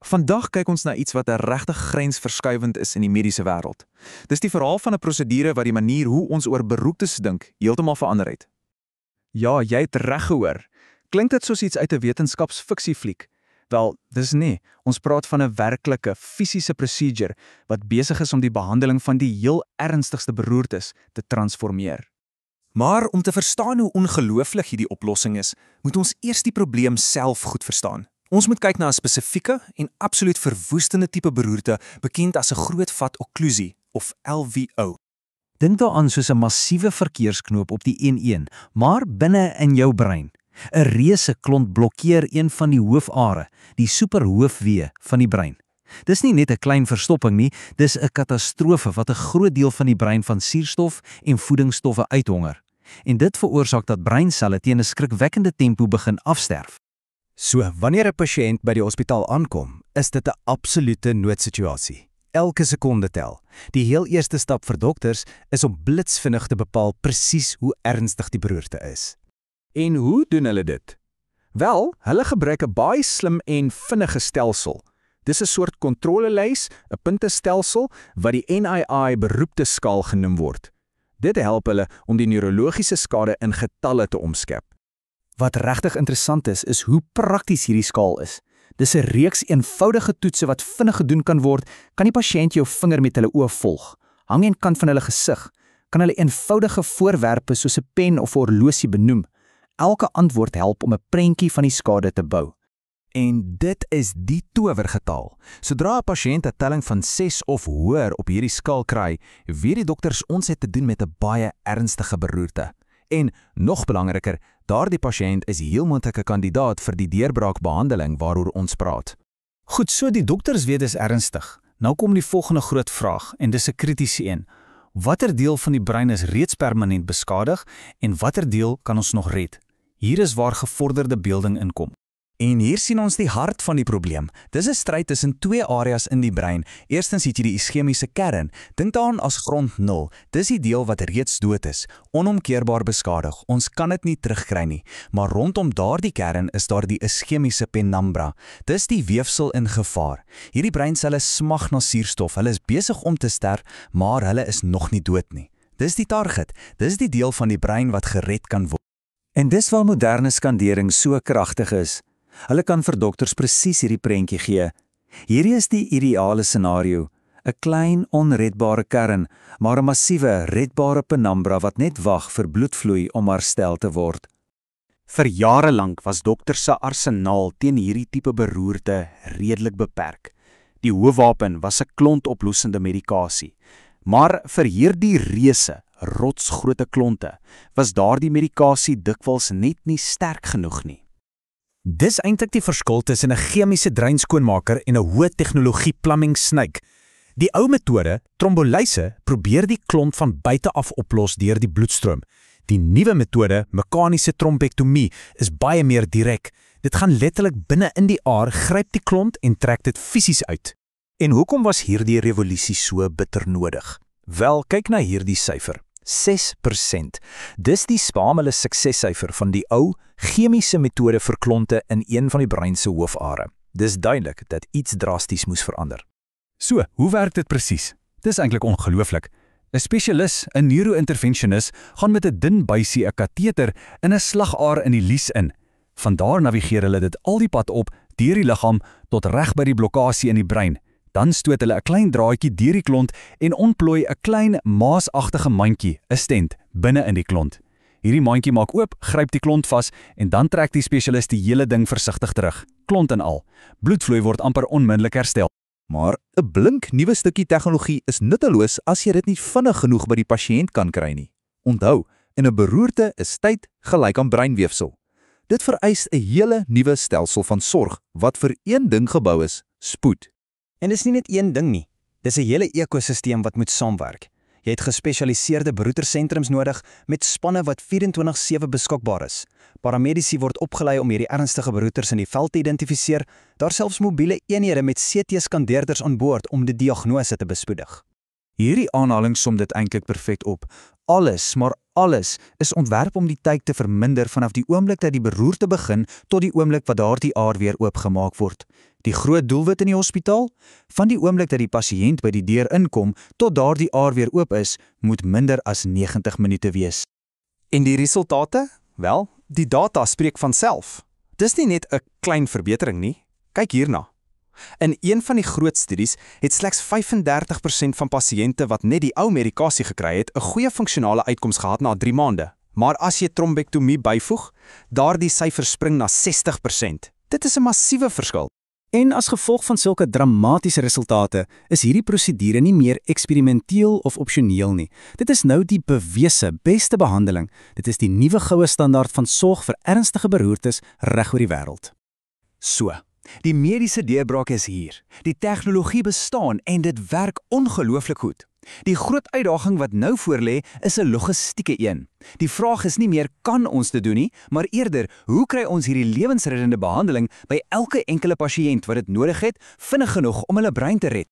Vandag kyk ons na iets wat 'n regtig grensverskuivend is in die mediese wêreld. Dis die verhaal van 'n prosedure wat die manier hoe ons oor beroeptes dink heeltemal verander het. Ja, jy het reg gehoor. Klink dit soos iets uit 'n wetenskapsfiksiefliek? Wel, dis nie. Ons praat van 'n werklike, fisiese procedure wat besig is om die behandeling van die heel ernstigste beroertes te transformeer. Maar om te verstaan hoe ongelooflik hierdie oplossing is, moet ons eers die probleem self goed verstaan. Ons moet kyk na 'n spesifieke en absoluut verwoestende tipe beroerte bekend as 'n groot vat okklusie of LVO. Dink daaraan soos 'n massiewe verkeersknoop op die N1, maar binne in jou brein. 'n Reuse klont blokkeer een van die hoofare, die superhoofwee van die brein. Dis nie net 'n klein verstopping nie, dis 'n katastrofe wat 'n groot deel van die brein van suurstof en voedingsstowwe uithonger. En dit veroorsaak dat breinselle teen 'n skrikwekkende tempo begin afsterf. So, wanneer 'n pasiënt by die hospitaal aankom, is dit 'n absolute noodsituasie. Elke sekonde tel. Die heel eerste stap vir dokters is om blitsvinnig te bepaal presies hoe ernstig die beroerte is. En hoe doen hulle dit? Wel, hulle gebruik 'n baie slim en vinnige stelsel. Dis 'n soort kontrolelys, 'n puntestelsel wat die NII beroepteskaal genoem word. Dit help hulle om die neurologiese skade in getalle te omskep. Wat regtig interessant is hoe prakties hierdie skaal is. Dis 'n reeks eenvoudige toetse wat vinnig gedoen kan word. Kan die pasiënt jou vinger met hulle oë volg? Hang een kant van hulle gesig. Kan hulle eenvoudige voorwerpe soos 'n pen of 'n horlosie benoem. Elke antwoord help om 'n prentjie van die skade te bou. En dit is die towergetal. Sodra 'n pasiënt 'n telling van 6 of hoër op hierdie skaal kry, weet die dokters ons het te doen met 'n baie ernstige beroerte. En nog belangriker, daardie pasiënt is heel moontlik 'n kandidaat vir die deurbraakbehandeling waaroor ons praat. Goed, so die dokters weet dis ernstig. Nou kom die volgende groot vraag en dis 'n kritiese een. Watter deel van die brein is reeds permanent beskadig en watter deel kan ons nog red? Hier is waar gevorderde beelding inkom. En hier sien ons die hart van die probleem. Dis 'n stryd tussen twee areas in die brein. Eerstens het jy die iskemiese kern. Dink daaraan as grond 0. Dis die deel wat reeds dood is, onomkeerbaar beskadig. Ons kan dit nie terugkry nie. Maar rondom daardie kern is daar die iskemiese penumbra. Dis die weefsel in gevaar. Hierdie breinselle smag na suurstof. Hulle is besig om te sterf, maar hulle is nog nie dood nie. Dis die target. Dis die deel van die brein wat gered kan word. En dis waar moderne skandering so kragtig is. Hulle kan vir dokters presies hierdie prentjie gee. Hierdie is die ideale scenario. 'n Klein, onredbare kern, maar 'n massiewe, redbare penumbra wat net wag vir bloedvloei om herstel te word. Vir jare lank was dokters se arsenaal teen hierdie tipe beroerte redelik beperk. Die hoofwapen was 'n klont oplossende medikasie. Maar vir hierdie reuse, rotsgrootte klonte, was daardie medikasie dikwels net nie sterk genoeg nie. Dis eintlik die verskil tussen 'n chemiese dreinskoonmaker en 'n hoë tegnologie plumbing snake. Die ou metode, trombolyse, probeer die klont van buite af oplos deur die bloedstroom. Die nuwe metode, meganiese trombektomie, is baie meer direk. Dit gaan letterlik binne in die aar, gryp die klont en trek dit fisies uit. En hoekom was hierdie revolusie so bitter nodig? Wel, kyk na hierdie syfer. 6%. Dis die spamele suksessyfer van die ou chemiese metode vir klonte in een van die brein se hoofare. Dis duidelik dat iets drasties moes verander. So, hoe werk dit presies? Dis eintlik ongelooflik. 'n Spesialis, 'n neurointervensionis, gaan met 'n dun buisie 'n kateter in 'n slagaar in die lies in. Vandaar navigeer hulle dit al die pad op deur die liggaam tot reg by die blokkade in die brein. Dan stoot hulle 'n klein draadjie deur die klont en ontplooi 'n klein maasagtige mandjie, 'n stent, binne in die klont. Hierdie mandjie maak oop, gryp die klont vas en dan trek die spesialis die hele ding versigtig terug, klont en al. Bloedvloei word amper onmiddellik herstel. Maar 'n blink nuwe stukkie tegnologie is nutteloos as jy dit nie vinnig genoeg by die pasiënt kan kry nie. Onthou, in 'n beroerte is tyd gelyk aan breinweefsel. Dit vereis 'n hele nuwe stelsel van sorg wat vir een ding gebou is: spoed. En dis nie net een ding nie. Dis 'n hele ekosisteem wat moet saamwerk. Jy het gespesialiseerde beroertesentrums nodig met spanne wat 24/7 beskikbaar is. Paramedici word opgelei om hierdie ernstige beroertes in die veld te identifiseer. Daar selfs mobiele eenhede met CT-skandeerders aan boord om die diagnose te bespoedig. Hierdie aanhaling som dit eintlik perfek op. Alles, maar alles, is ontwerp om die tyd te verminder vanaf die oomblik dat die beroerte begin tot die oomblik wat daardie aar weer oopgemaak word. Die groot doelwit in die hospitaal? Van die oomblik dat die pasiënt by die deur inkom tot daardie aar weer oop is, moet minder as 90 minute wees. En die resultate? Wel, die data spreek van self. Dis nie net 'n klein verbetering nie. Kyk hierna. In een van die groot studies het slegs 35% van pasiënte wat net die ou medikasie gekry het, 'n goeie funksionale uitkoms gehad na 3 maande. Maar as jy trombektomie byvoeg, daardie syfer spring na 60%. Dit is 'n massiewe verskil. En as gevolg van sulke dramatiese resultate, is hierdie prosedure nie meer eksperimenteel of opsioneel nie. Dit is nou die bewese beste behandeling. Dit is die nuwe goue standaard van sorg vir ernstige beroertes reg oor die wêreld. So, die mediese deurbraak is hier. Die tegnologie bestaan en dit werk ongelooflik goed. Die groot uitdaging wat nou voorlê is 'n logistieke een. Die vraag is nie meer kan ons dit doen nie, maar eerder hoe kry ons hierdie lewensreddende behandeling by elke enkele pasiënt wat dit nodig het, vinnig genoeg om hulle brein te red?